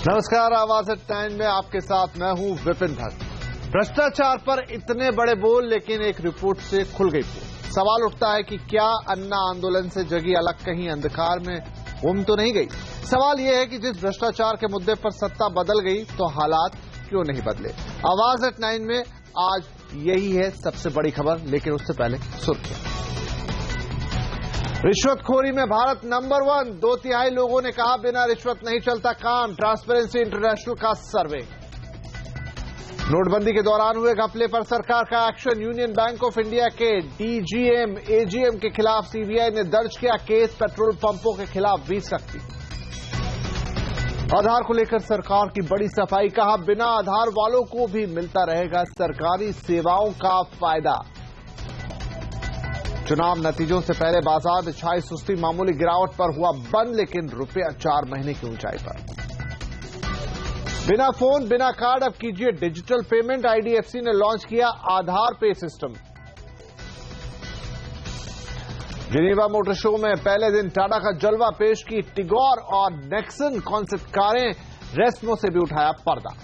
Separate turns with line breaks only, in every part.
नमस्कार, आवाज एट 9 में आपके साथ मैं हूं विपिन भट्ट। भ्रष्टाचार पर इतने बड़े बोल, लेकिन एक रिपोर्ट से खुल गई पोल। सवाल उठता है कि क्या अन्ना आंदोलन से जगी अलग कहीं अंधकार में गुम तो नहीं गई। सवाल यह है कि जिस भ्रष्टाचार के मुद्दे पर सत्ता बदल गई तो हालात क्यों नहीं बदले। आवाज एट 9 में आज यही है सबसे बड़ी खबर, लेकिन उससे पहले सुर्खियां। रिश्वतखोरी में भारत नंबर 1, 2/3 लोगों ने कहा बिना रिश्वत नहीं चलता काम। ट्रांसपेरेंसी इंटरनेशनल का सर्वे। नोटबंदी के दौरान हुए घपले पर सरकार का action. Union bank of India के डीजीएम, एजीएम के खिलाफ सीबीआई ने दर्ज किया केस। पेट्रोल पंपों के खिलाफ भी सख्ती। आधार को लेकर सरकार की बड़ी सफाई। कहा बिना आधार वालों को भी मिलता रहेगा सरकारी सेवाओं का फायदा। चुनाव नतीजों से पहले बाजार में छाई सुस्ती। मामूली गिरावट पर हुआ बंद, लेकिन रुपया 4 महीने की ऊंचाई पर। बिना फोन बिना कार्ड अब कीजिए डिजिटल पेमेंट। आईडीएफसी ने लॉन्च किया आधार पे सिस्टम। जिनेवा मोटर शो में पहले दिन टाटा का जलवा पेश की। टिगोर और नेक्सन कॉन्सेप्ट कारें, रेस्मो से भी उठाया पर्दा।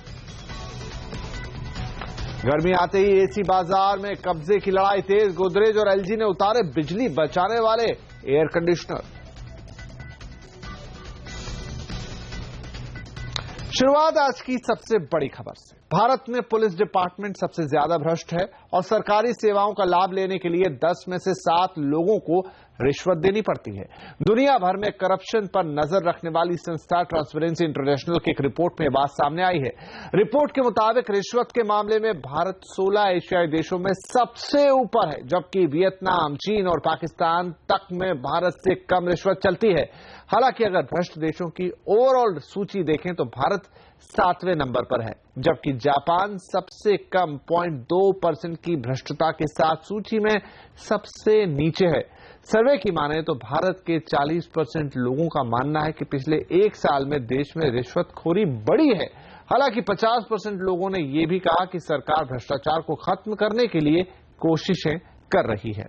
गर्मी आते ही एसी बाजार में कब्जे की लड़ाई तेज। गोदरेज और एलजी ने उतारे बिजली बचाने वाले एयर कंडीशनर। शुरुआत आज की सबसे बड़ी खबर से। भारत में पुलिस डिपार्टमेंट सबसे ज्यादा भ्रष्ट है और सरकारी सेवाओं का लाभ लेने के लिए 10 में से 7 लोगों को रिश्वत देनी पड़ती है। दुनिया भर में करप्शन पर नजर रखने वाली संस्था ट्रांसपेरेंसी इंटरनेशनल की एक रिपोर्ट में बात सामने आई है। रिपोर्ट के मुताबिक रिश्वत के मामले में भारत 16 एशियाई देशों में सबसे ऊपर है, जबकि वियतनाम, चीन और पाकिस्तान तक में भारत से कम रिश्वत चलती है। हालांकि अगर भ्रष्ट देशों की ओवरऑल सूची देखें तो भारत 7वें नंबर पर है, जबकि जापान सबसे कम 0.2% की भ्रष्टता के साथ सूची में सबसे नीचे है। सर्वे की माने तो भारत के 40% लोगों का मानना है कि पिछले 1 साल में देश में रिश्वतखोरी बढ़ी है। हालांकि 50% लोगों ने यह भी कहा कि सरकार भ्रष्टाचार को खत्म करने के लिए कोशिशें कर रही है।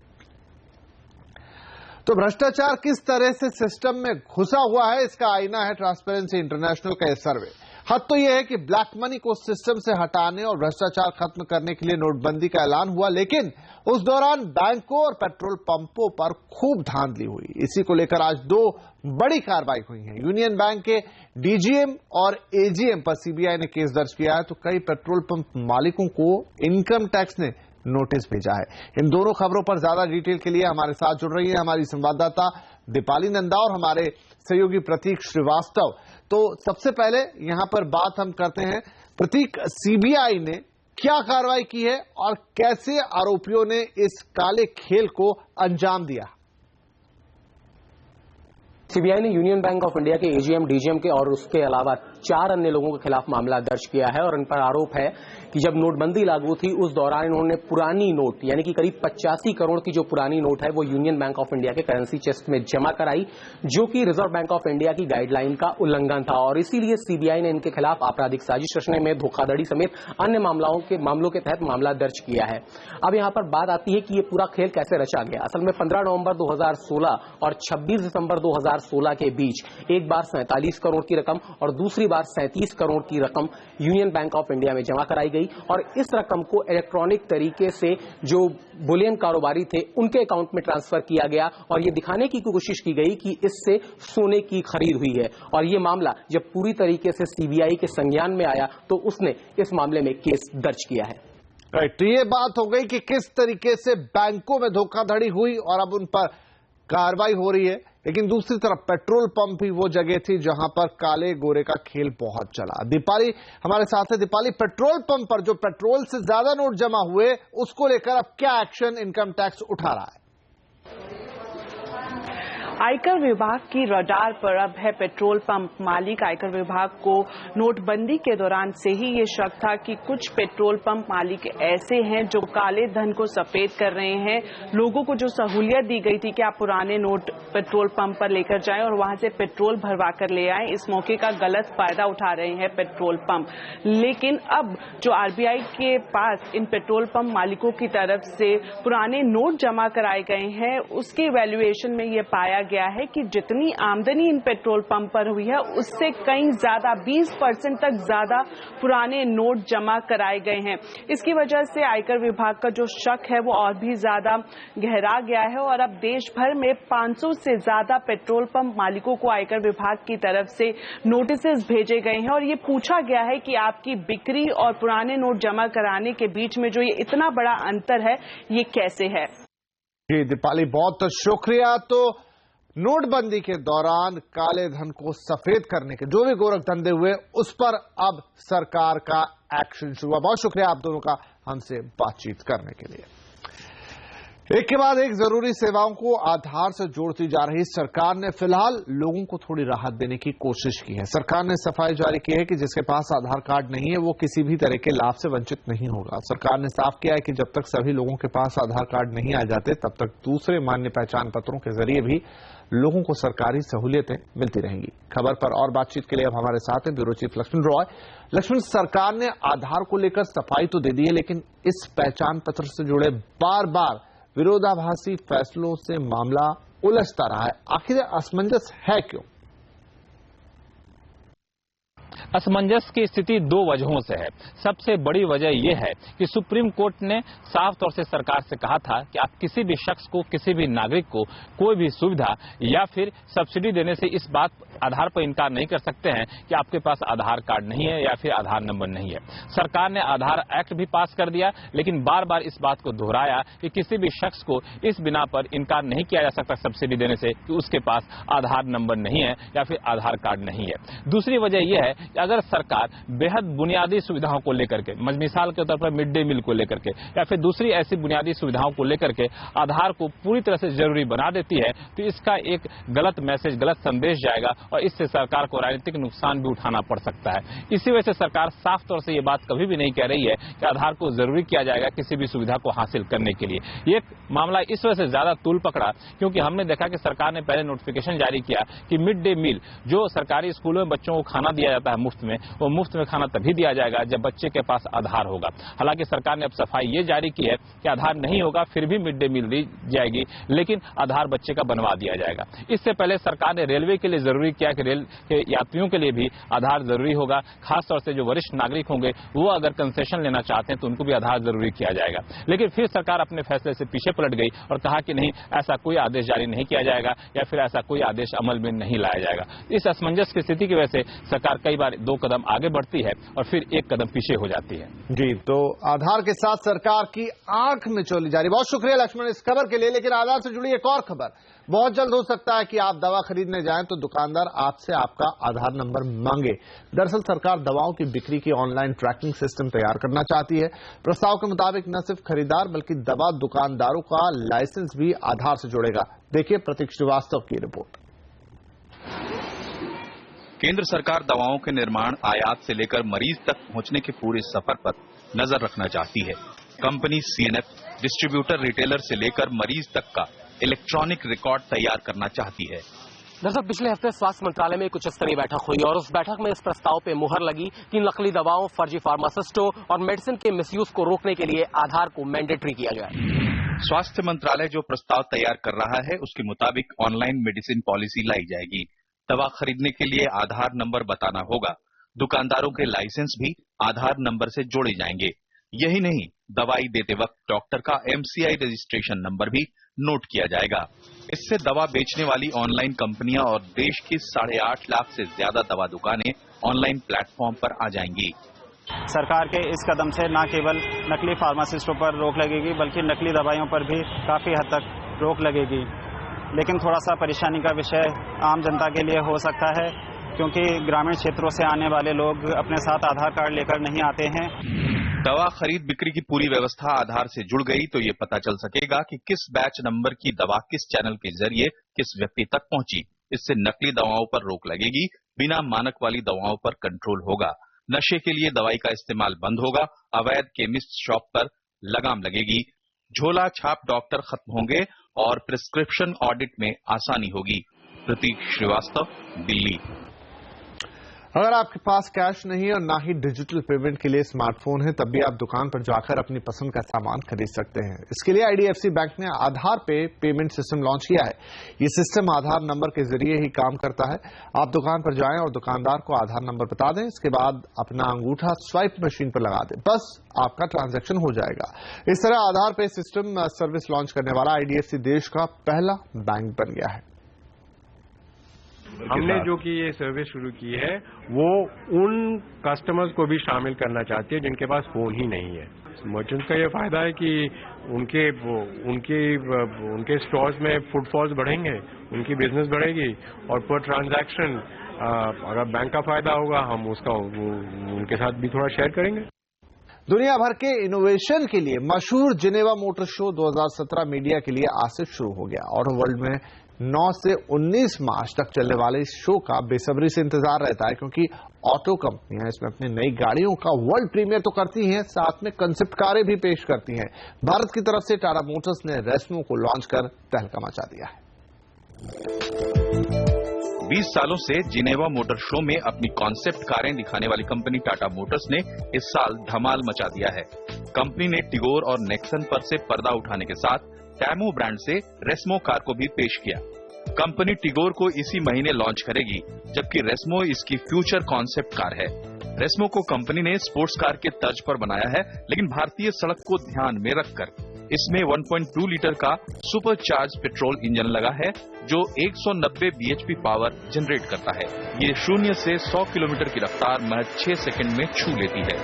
तो भ्रष्टाचार किस तरह से सिस्टम में घुसा हुआ है, इसका आईना है ट्रांसपेरेंसी इंटरनेशनल का यह सर्वे। हद तो यह है कि ब्लैक मनी को सिस्टम से हटाने और भ्रष्टाचार खत्म करने के लिए नोटबंदी का ऐलान हुआ, लेकिन उस दौरान बैंकों और पेट्रोल पंपों पर खूब धांधली हुई। इसी को लेकर आज 2 बड़ी कार्रवाई हुई है। यूनियन बैंक के डीजीएम और एजीएम पर सीबीआई ने केस दर्ज किया है, तो कई पेट्रोल पंप मालिकों को इनकम टैक्स ने नोटिस भेजा है। इन दोनों खबरों पर ज्यादा डिटेल के लिए हमारे साथ जुड़ रही है हमारी संवाददाता दीपाली नंदा और हमारे सहयोगी प्रतीक श्रीवास्तव। तो सबसे पहले यहां पर बात हम करते हैं, प्रतीक, सीबीआई ने क्या कार्रवाई की है और कैसे आरोपियों ने इस काले खेल को अंजाम दिया?
सीबीआई ने यूनियन बैंक ऑफ इंडिया के एजीएम, डीजीएम के और उसके अलावा 4 अन्य लोगों के खिलाफ मामला दर्ज किया है और इन पर आरोप है कि जब नोटबंदी लागू थी उस दौरान इन्होंने पुरानी नोट, यानी कि करीब 85 करोड़ की जो पुरानी नोट है वो यूनियन बैंक ऑफ इंडिया के करेंसी चेस्ट में जमा कराई, जो कि रिजर्व बैंक ऑफ इंडिया की गाइडलाइन का उल्लंघन था। और इसीलिए सीबीआई ने इनके खिलाफ आपराधिक साजिश रचने में, धोखाधड़ी समेत अन्य मामलों के तहत मामला दर्ज किया है। अब यहां पर बात आती है कि ये पूरा खेल कैसे रचा गया। असल में 15 नवंबर 2016 और 26 दिसंबर 2016 के बीच एक बार 47 करोड़ की रकम और दूसरी बार 37 करोड़ की रकम यूनियन बैंक ऑफ इंडिया में जमा कराई गई और इस रकम को इलेक्ट्रॉनिक तरीके से जो बुलियन कारोबारी थे उनके अकाउंट में ट्रांसफर किया गया और ये दिखाने की कोशिश की गई कि इससे सोने की खरीद हुई है। और ये मामला जब पूरी तरीके से सीबीआई के संज्ञान में आया तो उसने इस मामले में केस दर्ज किया है।
राइट, तो ये बात हो गई कि किस तरीके से बैंकों में धोखाधड़ी हुई और अब उन पर कार्रवाई हो रही है। लेकिन दूसरी तरफ पेट्रोल पंप भी वो जगह थी जहां पर काले गोरे का खेल बहुत चला। दीपाली हमारे साथ है। दीपाली, पेट्रोल पंप पर जो पेट्रोल से ज्यादा नोट जमा हुए उसको लेकर अब क्या एक्शन इनकम टैक्स उठा रहा है?
आयकर विभाग की रडार पर अब है पेट्रोल पंप मालिक। आयकर विभाग को नोटबंदी के दौरान से ही ये शक था कि कुछ पेट्रोल पंप मालिक ऐसे हैं जो काले धन को सफेद कर रहे हैं। लोगों को जो सहूलियत दी गई थी कि आप पुराने नोट पेट्रोल पंप पर लेकर जाएं और वहां से पेट्रोल भरवा कर ले आएं, इस मौके का गलत फायदा उठा रहे हैं पेट्रोल पंप। लेकिन अब जो आरबीआई के पास इन पेट्रोल पंप मालिकों की तरफ से पुराने नोट जमा कराए गए हैं, उसके वैल्यूएशन में ये पाया गया है कि जितनी आमदनी इन पेट्रोल पंप पर हुई है उससे कहीं ज्यादा 20% तक ज्यादा पुराने नोट जमा कराए गए हैं। इसकी वजह से आयकर विभाग का जो शक है वो और भी ज्यादा गहरा गया है और अब देश भर में 500 से ज्यादा पेट्रोल पंप मालिकों को आयकर विभाग की तरफ से नोटिस भेजे गए हैं और ये पूछा गया है कि आपकी बिक्री और पुराने नोट जमा कराने के बीच में जो ये इतना बड़ा अंतर है ये कैसे है।
जी दीपाली, बहुत शुक्रिया। तो नोटबंदी के दौरान काले धन को सफेद करने के जो भी गोरख धंधे हुए उस पर अब सरकार का एक्शन शुरू हुआ। बहुत शुक्रिया आप दोनों का हमसे बातचीत करने के लिए। एक के बाद एक जरूरी सेवाओं को आधार से जोड़ती जा रही सरकार ने फिलहाल लोगों को थोड़ी राहत देने की कोशिश की है। सरकार ने सफाई जारी की है कि जिसके पास आधार कार्ड नहीं है वो किसी भी तरह के लाभ से वंचित नहीं होगा। सरकार ने साफ किया है कि जब तक सभी लोगों के पास आधार कार्ड नहीं आ जाते तब तक दूसरे मान्य पहचान पत्रों के जरिए भी लोगों को सरकारी सहूलियतें मिलती रहेंगी। खबर पर और बातचीत के लिए अब हमारे साथ हैं ब्यूरो चीफ लक्ष्मण रॉय। लक्ष्मण, सरकार ने आधार को लेकर सफाई तो दे दी है लेकिन इस पहचान पत्र से जुड़े बार बार विरोधाभासी फैसलों से मामला उलझता रहा है। आखिर असमंजस है क्यों?
असमंजस की स्थिति दो वजहों से है। सबसे बड़ी वजह यह है कि सुप्रीम कोर्ट ने साफ तौर से सरकार से कहा था कि आप किसी भी शख्स को, किसी भी नागरिक को कोई भी सुविधा या फिर सब्सिडी देने से इस बात आधार पर इनकार नहीं कर सकते हैं कि आपके पास आधार कार्ड नहीं है या फिर आधार नंबर नहीं है। सरकार ने आधार एक्ट भी पास कर दिया लेकिन बार बार इस बात को दोहराया कि किसी भी शख्स को इस बिना पर इनकार नहीं किया जा सकता सब्सिडी देने से कि उसके पास आधार नंबर नहीं है या फिर आधार कार्ड नहीं है। दूसरी वजह यह है कि अगर सरकार बेहद बुनियादी सुविधाओं को लेकर के, मिसाल के तौर पर मिड डे मील को लेकर के या फिर दूसरी ऐसी बुनियादी सुविधाओं को लेकर के आधार को पूरी तरह से जरूरी बना देती है तो इसका एक गलत मैसेज, गलत संदेश जाएगा और इससे सरकार को राजनीतिक नुकसान भी उठाना पड़ सकता है। इसी वजह से सरकार साफ तौर से ये बात कभी भी नहीं कह रही है कि आधार को जरूरी किया जाएगा किसी भी सुविधा को हासिल करने के लिए। ये मामला इस वजह से ज्यादा तूल पकड़ा क्योंकि हमने देखा कि सरकार ने पहले नोटिफिकेशन जारी किया कि मिड डे मील जो सरकारी स्कूलों में बच्चों को खाना दिया जाता है मुफ्त में, वो मुफ्त में खाना तभी दिया जाएगा जब बच्चे के पास आधार होगा। हालांकि सरकार ने अब सफाई ये जारी की है कि आधार नहीं होगा फिर भी मिड डे मील दी जाएगी लेकिन आधार बच्चे का बनवा दिया जाएगा। इससे पहले सरकार ने रेलवे के लिए जरूरी किया कि रेल के यात्रियों के लिए भी आधार जरूरी होगा। खासतौर से जो वरिष्ठ नागरिक होंगे वो अगर कंसेशन लेना चाहते हैं तो उनको भी आधार जरूरी किया जाएगा। लेकिन फिर सरकार अपने फैसले से पीछे पलट गई और कहा कि नहीं, ऐसा कोई आदेश जारी नहीं किया जाएगा या फिर ऐसा कोई आदेश अमल में नहीं लाया जाएगा। इस असमंजस की स्थिति की वजह से सरकार कई बार दो कदम आगे बढ़ती है और फिर एक कदम पीछे हो जाती है।
जी, तो आधार के साथ सरकार की आंख मिचौली जारी। बहुत शुक्रिया लक्ष्मण इस खबर के लिए। लेकिन आधार से जुड़ी एक और खबर, बहुत जल्द हो सकता है कि आप दवा खरीदने जाएं तो दुकानदार आपसे आपका आधार नंबर मांगे। दरअसल सरकार दवाओं की बिक्री की ऑनलाइन ट्रैकिंग सिस्टम तैयार करना चाहती है। प्रस्ताव के मुताबिक न सिर्फ खरीदार बल्कि दवा दुकानदारों का लाइसेंस भी आधार से जुड़ेगा। देखिए प्रतीक श्रीवास्तव की रिपोर्ट।
केंद्र सरकार दवाओं के निर्माण, आयात से लेकर मरीज तक पहुंचने के पूरे सफर पर नजर रखना चाहती है। कंपनी सीएनएफ डिस्ट्रीब्यूटर, रिटेलर से लेकर मरीज तक का इलेक्ट्रॉनिक रिकॉर्ड तैयार करना चाहती है।
दरअसल पिछले हफ्ते स्वास्थ्य मंत्रालय में एक उच्च स्तरीय बैठक हुई और उस बैठक में इस प्रस्ताव पे मुहर लगी कि नकली दवाओं, फर्जी फार्मासिस्टों और मेडिसिन के मिसयूज को रोकने के लिए आधार को मैंडेटरी किया जाए।
स्वास्थ्य मंत्रालय जो प्रस्ताव तैयार कर रहा है उसके मुताबिक ऑनलाइन मेडिसिन पॉलिसी लाई जाएगी। दवा खरीदने के लिए आधार नंबर बताना होगा। दुकानदारों के लाइसेंस भी आधार नंबर से जोड़े जाएंगे। यही नहीं, दवाई देते वक्त डॉक्टर का एमसीआई रजिस्ट्रेशन नंबर भी नोट किया जाएगा। इससे दवा बेचने वाली ऑनलाइन कंपनियां और देश की 8.5 लाख से ज्यादा दवा दुकानें ऑनलाइन प्लेटफॉर्म पर आ जाएंगी।
सरकार के इस कदम से न केवल नकली फार्मासिस्टों पर रोक लगेगी बल्कि नकली दवाइयों पर भी काफी हद तक रोक लगेगी। लेकिन थोड़ा सा परेशानी का विषय आम जनता के लिए हो सकता है क्योंकि ग्रामीण क्षेत्रों से आने वाले लोग अपने साथ आधार कार्ड लेकर नहीं आते हैं।
दवा खरीद बिक्री की पूरी व्यवस्था आधार से जुड़ गई तो ये पता चल सकेगा कि किस बैच नंबर की दवा किस चैनल के जरिए किस व्यक्ति तक पहुंची। इससे नकली दवाओं पर रोक लगेगी, बिना मानक वाली दवाओं पर कंट्रोल होगा। नशे के लिए दवाई का इस्तेमाल बंद होगा। अवैध केमिस्ट शॉप पर लगाम लगेगी। झोला छाप डॉक्टर खत्म होंगे और प्रिस्क्रिप्शन ऑडिट में आसानी होगी। प्रतीक श्रीवास्तव, दिल्ली।
अगर आपके पास कैश नहीं है और ना ही डिजिटल पेमेंट के लिए स्मार्टफोन है, तब भी आप दुकान पर जाकर अपनी पसंद का सामान खरीद सकते हैं। इसके लिए आईडीएफसी बैंक ने आधार पे पेमेंट सिस्टम लॉन्च किया है। ये सिस्टम आधार नंबर के जरिए ही काम करता है। आप दुकान पर जाएं और दुकानदार को आधार नंबर बता दें, इसके बाद अपना अंगूठा स्वाइप मशीन पर लगा दें, बस आपका ट्रांजैक्शन हो जाएगा। इस तरह आधार पे सिस्टम सर्विस लॉन्च करने वाला आईडीएफसी देश का पहला बैंक बन गया है।
हमने जो कि ये सर्विस शुरू की है वो उन कस्टमर्स को भी शामिल करना चाहती है जिनके पास फोन ही नहीं है। मर्चेंट्स का ये फायदा है कि उनके स्टोर्स में फुटफॉल्स बढ़ेंगे, उनकी बिजनेस बढ़ेगी और पर ट्रांजैक्शन अगर बैंक का फायदा होगा हम उसका उनके साथ भी थोड़ा शेयर करेंगे।
दुनिया भर के इनोवेशन के लिए मशहूर जिनेवा मोटर शो 2017 मीडिया के लिए आज से शुरू हो गया। ऑटो वर्ल्ड में 9 से 19 मार्च तक चलने वाले इस शो का बेसब्री से इंतजार रहता है, क्योंकि ऑटो कंपनियां इसमें अपनी नई गाड़ियों का वर्ल्ड प्रीमियर तो करती हैं, साथ में कंसेप्ट कारें भी पेश करती हैं। भारत की तरफ से टाटा मोटर्स ने रेस्मो को लॉन्च कर तहलका मचा दिया है।
20 सालों से जिनेवा मोटर शो में अपनी कॉन्सेप्ट कारें दिखाने वाली कंपनी टाटा मोटर्स ने इस साल धमाल मचा दिया है। कंपनी ने टिगोर और नेक्सन पर से पर्दा उठाने के साथ टैमो ब्रांड से रेस्मो कार को भी पेश किया। कंपनी टिगोर को इसी महीने लॉन्च करेगी, जबकि रेस्मो इसकी फ्यूचर कॉन्सेप्ट कार है। रेस्मो को कंपनी ने स्पोर्ट्स कार के तर्ज पर बनाया है, लेकिन भारतीय सड़क को ध्यान में रखकर इसमें 1.2 लीटर का सुपर चार्ज पेट्रोल इंजन लगा है, जो 190 bhp पावर जनरेट करता है। ये 0 से 100 किलोमीटर की रफ्तार महज 6 सेकंड में छू लेती है।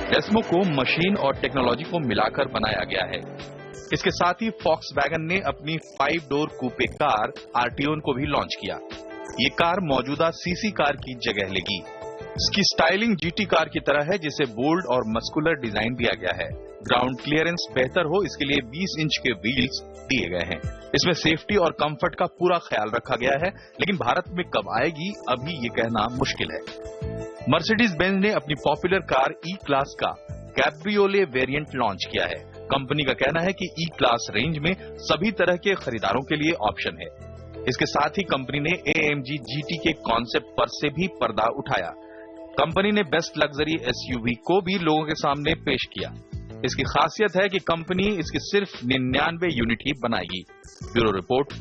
रेस्मो को मशीन और टेक्नोलॉजी को मिलाकर बनाया गया है। इसके साथ ही फॉक्सवैगन ने अपनी 5 डोर कूपे कार आर्टियोन को भी लॉन्च किया। ये कार मौजूदा सीसी कार की जगह लेगी। इसकी स्टाइलिंग जीटी कार की तरह है, जिसे बोल्ड और मस्कुलर डिजाइन दिया गया है। ग्राउंड क्लियरेंस बेहतर हो, इसके लिए 20 इंच के व्हील्स दिए गए हैं। इसमें सेफ्टी और कंफर्ट का पूरा ख्याल रखा गया है, लेकिन भारत में कब आएगी अभी ये कहना मुश्किल है। मर्सिडीज बेंज ने अपनी पॉपुलर कार ई क्लास का कैब्रियोले वेरिएंट लॉन्च किया है। कंपनी का कहना है कि ई क्लास रेंज में सभी तरह के खरीदारों के लिए ऑप्शन है। इसके साथ ही कंपनी ने AMG GT के कॉन्सेप्ट पर से भी पर्दा उठाया। कंपनी ने बेस्ट लग्जरी SUV को भी लोगों के सामने पेश किया। इसकी खासियत है कि कंपनी इसकी सिर्फ 99 यूनिट ही बनाएगी। Bureau report.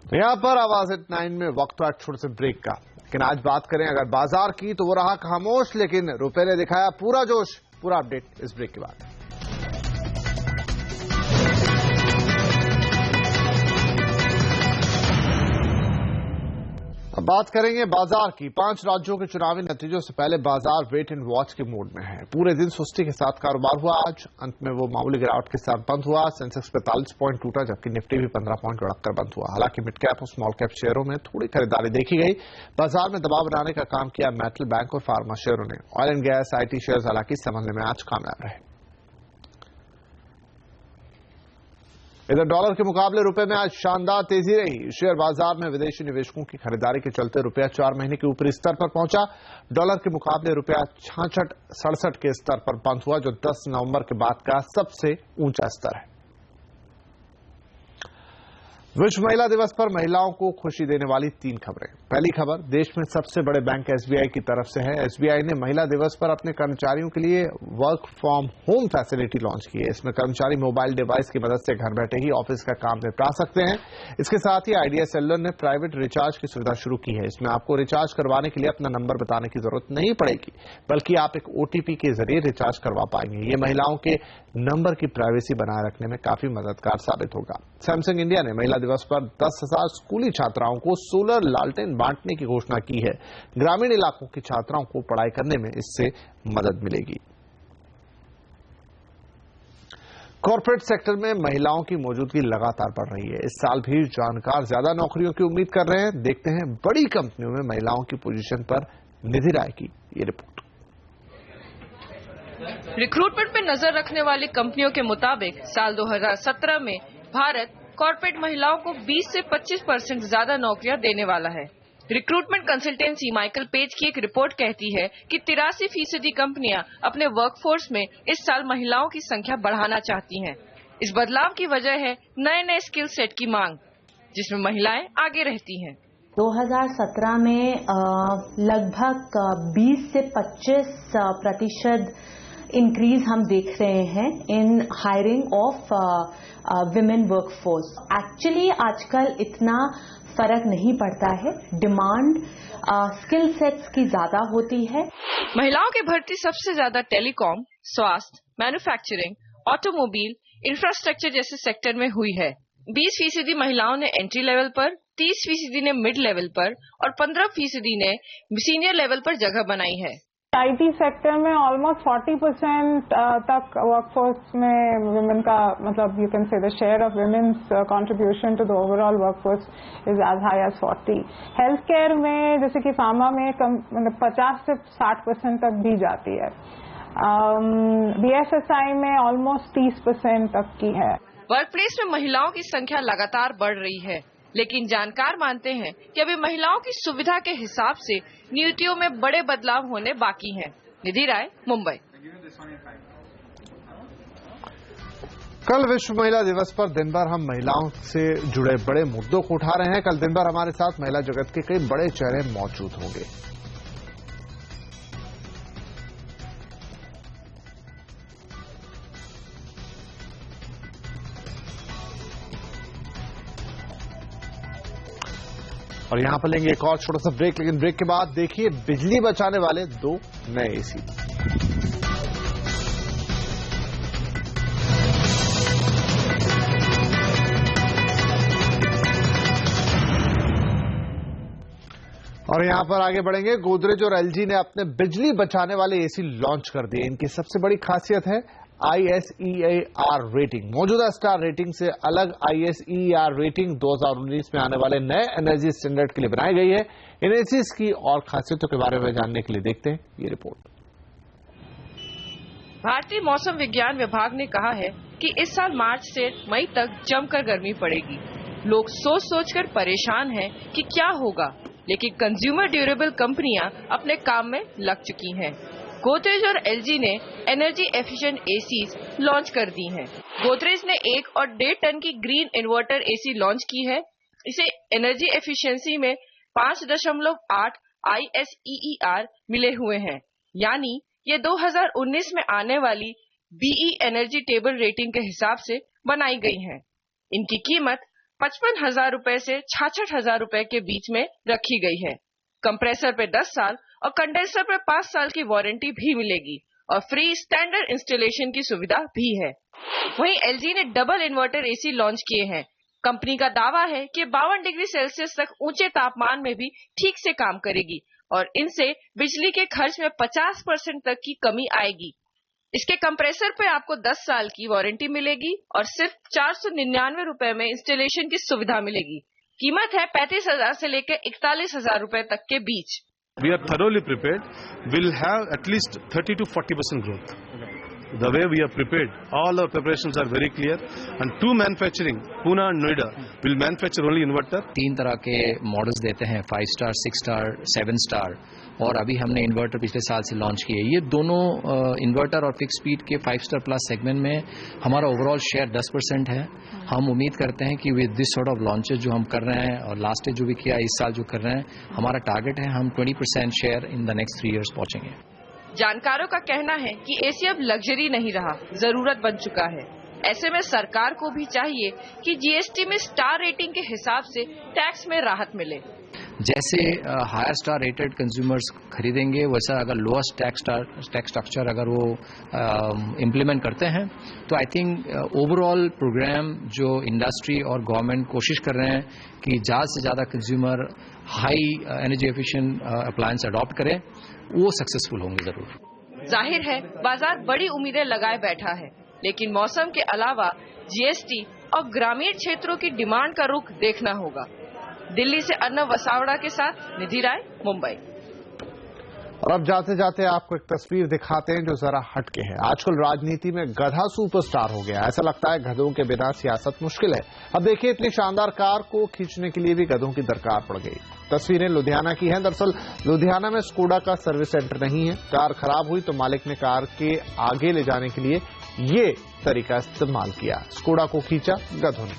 तो यहां पर आवाज एट 9 में वक्त हुआ छोटे से ब्रेक का, लेकिन आज बात करें अगर बाजार की तो वो रहा खामोश, लेकिन रुपए ने दिखाया पूरा जोश। पूरा अपडेट इस ब्रेक के बाद। अब बात करेंगे बाजार की। 5 राज्यों के चुनावी नतीजों से पहले बाजार वेट एंड वॉच के मूड में है। पूरे दिन सुस्ती के साथ कारोबार हुआ। आज अंत में वो मामूली गिरावट के साथ बंद हुआ। सेंसेक्स 45 पॉइंट टूटा, जबकि निफ्टी भी 15 पॉइंट लुढ़ककर बंद हुआ। हालांकि मिड कैप और स्मॉल कैप शेयरों में थोड़ी खरीदारी देखी गई। बाजार में दबाव बनाने का काम किया मेटल, बैंक और फार्मा शेयरों ने। Oil and gas, IT share हालांकि संभलने में आज कामयाब रहे। इधर डॉलर के मुकाबले रुपए में आज शानदार तेजी रही। शेयर बाजार में विदेशी निवेशकों की खरीदारी के चलते रुपया 4 महीने के ऊपरी स्तर पर पहुंचा। डॉलर के मुकाबले रुपया 66.67 के स्तर पर बंद हुआ, जो 10 नवंबर के बाद का सबसे ऊंचा स्तर है। विश्व महिला दिवस पर महिलाओं को खुशी देने वाली 3 खबरें। पहली खबर देश में सबसे बड़े बैंक SBI की तरफ से है। SBI ने महिला दिवस पर अपने कर्मचारियों के लिए work from home facility launch की है। इसमें कर्मचारी मोबाइल डिवाइस की मदद से घर बैठे ही ऑफिस का काम निपटा सकते हैं। इसके साथ ही आइडिया सेलुलर ने प्राइवेट रिचार्ज की सुविधा शुरू की है। इसमें आपको रिचार्ज करवाने के लिए अपना नंबर बताने की जरूरत नहीं पड़ेगी, बल्कि आप एक OTP के जरिए रिचार्ज करवा पाएंगे। ये महिलाओं के नंबर की प्राइवेसी बनाए रखने में काफी मददगार साबित होगा। सैमसंग इंडिया ने महिला दिवस पर 10,000 स्कूली छात्राओं को सोलर लालटेन बांटने की घोषणा की है। ग्रामीण इलाकों की छात्राओं को पढ़ाई करने में इससे मदद मिलेगी। कॉर्पोरेट सेक्टर में महिलाओं की मौजूदगी लगातार बढ़ रही है। इस साल भी जानकार ज्यादा नौकरियों की उम्मीद कर रहे हैं। देखते हैं बड़ी कंपनियों में महिलाओं की पोजीशन पर निधि राय की ये रिपोर्ट।
रिक्रूटमेंट पर नजर रखने वाली कंपनियों के मुताबिक साल 2017 में भारत कॉर्पोरेट महिलाओं को 20 से 25% ज्यादा नौकरियां देने वाला है। रिक्रूटमेंट कंसल्टेंसी माइकल पेज की एक रिपोर्ट कहती है कि 83% कंपनियां अपने वर्कफोर्स में इस साल महिलाओं की संख्या बढ़ाना चाहती हैं। इस बदलाव की वजह है नए स्किल सेट की मांग, जिसमें महिलाएं आगे रहती हैं।
2017 में लगभग 20 से 25% इंक्रीज हम देख रहे हैं in hiring of women workforce. Actually आजकल इतना फर्क नहीं पड़ता है, डिमांड स्किल सेट्स की ज्यादा होती है।
महिलाओं की भर्ती सबसे ज्यादा टेलीकॉम, स्वास्थ्य, मैन्युफैक्चरिंग, ऑटोमोबाइल, इंफ्रास्ट्रक्चर जैसे सेक्टर में हुई है। 20% महिलाओं ने एंट्री लेवल पर, 30% ने मिड लेवल पर और 15% ने सीनियर लेवल पर जगह बनाई है।
आईटी सेक्टर में ऑलमोस्ट 40% तक वर्कफोर्स में विमेन का, मतलब you can say the share of women's contribution to the overall workforce is as high as 40। Health care में जैसे कि फार्मा में मतलब 50 से 60% तक भी जाती है। बीएफएसआई में ऑलमोस्ट 30% तक की है।
वर्कप्लेस में महिलाओं की संख्या लगातार बढ़ रही है, लेकिन जानकार मानते हैं कि अभी महिलाओं की सुविधा के हिसाब से नीतियों में बड़े बदलाव होने बाकी हैं। निधि राय, मुंबई।
कल विश्व महिला दिवस पर दिन भर हम महिलाओं से जुड़े बड़े मुद्दों को उठा रहे हैं। कल दिन भर हमारे साथ महिला जगत के कई बड़े चेहरे मौजूद होंगे। और यहां पर लेंगे एक और छोटा सा ब्रेक, लेकिन ब्रेक के बाद देखिए बिजली बचाने वाले 2 नए एसी। और यहां पर आगे बढ़ेंगे। गोदरेज और एलजी ने अपने बिजली बचाने वाले एसी लॉन्च कर दिए। इनकी सबसे बड़ी खासियत है ISEAR रेटिंग। मौजूदा स्टार रेटिंग से अलग ISEAR रेटिंग 2019 में आने वाले नए एनर्जी स्टैंडर्ड के लिए बनाई गई है। इन एसीज की और खासियतों के बारे में जानने के लिए देखते हैं ये रिपोर्ट।
भारतीय मौसम विज्ञान विभाग ने कहा है कि इस साल मार्च से मई तक जमकर गर्मी पड़ेगी। लोग सोच सोचकर परेशान हैं कि क्या होगा, लेकिन कंज्यूमर ड्यूरेबल कंपनियां अपने काम में लग चुकी हैं। गोदरेज और एलजी ने एनर्जी एफिशिएंट एसीज लॉन्च कर दी हैं। गोदरेज ने 1 और 1.5 टन की ग्रीन इन्वर्टर एसी लॉन्च की है। इसे एनर्जी एफिशिएंसी में 5.8 ISEAR मिले हुए हैं, यानी ये 2019 में आने वाली BE एनर्जी टेबल रेटिंग के हिसाब से बनाई गई हैं। इनकी कीमत 55,000 रुपए से 66,000 रुपए के बीच में रखी गई है। कंप्रेसर पे 10 साल और कंडेंसर पे 5 साल की वारंटी भी मिलेगी और फ्री स्टैंडर्ड इंस्टॉलेशन की सुविधा भी है। वहीं एलजी ने डबल इन्वर्टर एसी लॉन्च किए हैं। कंपनी का दावा है कि 52 डिग्री सेल्सियस तक ऊंचे तापमान में भी ठीक से काम करेगी और इनसे बिजली के खर्च में 50% तक की कमी आएगी। इसके कंप्रेसर पे आपको 10 साल की वारंटी मिलेगी और सिर्फ 499 रुपए में इंस्टॉलेशन की सुविधा मिलेगी। कीमत है 35,000 से लेकर 41,000 रुपए तक के बीच।
We are thoroughly prepared. We'll have at least 30 to 40% growth. The way we are prepared, all our preparations are very clear. And to manufacturing, Pune and Noida will manufacture only inverter.
3 तरह के models देते हैं, 5 star, 6 star, 7 star, और अभी हमने inverter पिछले साल से लॉन्च किए। ये दोनों इन्वर्टर और फिक्स स्पीड के 5 स्टार प्लस सेगमेंट में हमारा ओवरऑल शेयर 10% है। हम उम्मीद करते हैं कि with this sort of launches जो हम कर रहे हैं और लास्ट ईयर जो भी किया, इस साल जो कर रहे हैं, हमारा टारगेट है हम 20% share in the next 3 years पहुंचेंगे।
जानकारों का कहना है कि एसी अब लग्जरी नहीं रहा, जरूरत बन चुका है। ऐसे में सरकार को भी चाहिए कि जीएसटी में स्टार रेटिंग के हिसाब से टैक्स में राहत मिले।
जैसे हायर स्टार रेटेड कंज्यूमर्स खरीदेंगे, वैसा अगर लोअर टैक्स स्ट्रक्चर अगर वो इम्प्लीमेंट करते हैं तो आई थिंक ओवरऑल प्रोग्राम जो इंडस्ट्री और गवर्नमेंट कोशिश कर रहे हैं कि ज़्यादा से ज़्यादा consumer high energy efficient appliance adopt करें, वो सक्सेसफुल होंगे जरूर।
जाहिर है बाजार बड़ी उम्मीदें लगाए बैठा है, लेकिन मौसम के अलावा जीएसटी और ग्रामीण क्षेत्रों की डिमांड का रुख देखना होगा। दिल्ली से अर्नब वसावड़ा के साथ निधि राय, मुंबई।
और अब जाते जाते आपको एक तस्वीर दिखाते हैं जो जरा हटके है। आजकल राजनीति में गधा सुपरस्टार हो गया। ऐसा लगता है गधों के बिना सियासत मुश्किल है। अब देखिए, इतनी शानदार कार को खींचने के लिए भी गधों की दरकार पड़ गई। तस्वीरें लुधियाना की हैं। दरअसल लुधियाना में स्कोडा का सर्विस सेंटर नहीं है। कार खराब हुई तो मालिक ने कार के आगे ले जाने के लिए ये तरीका इस्तेमाल किया। स्कोडा को खींचा गधों ने।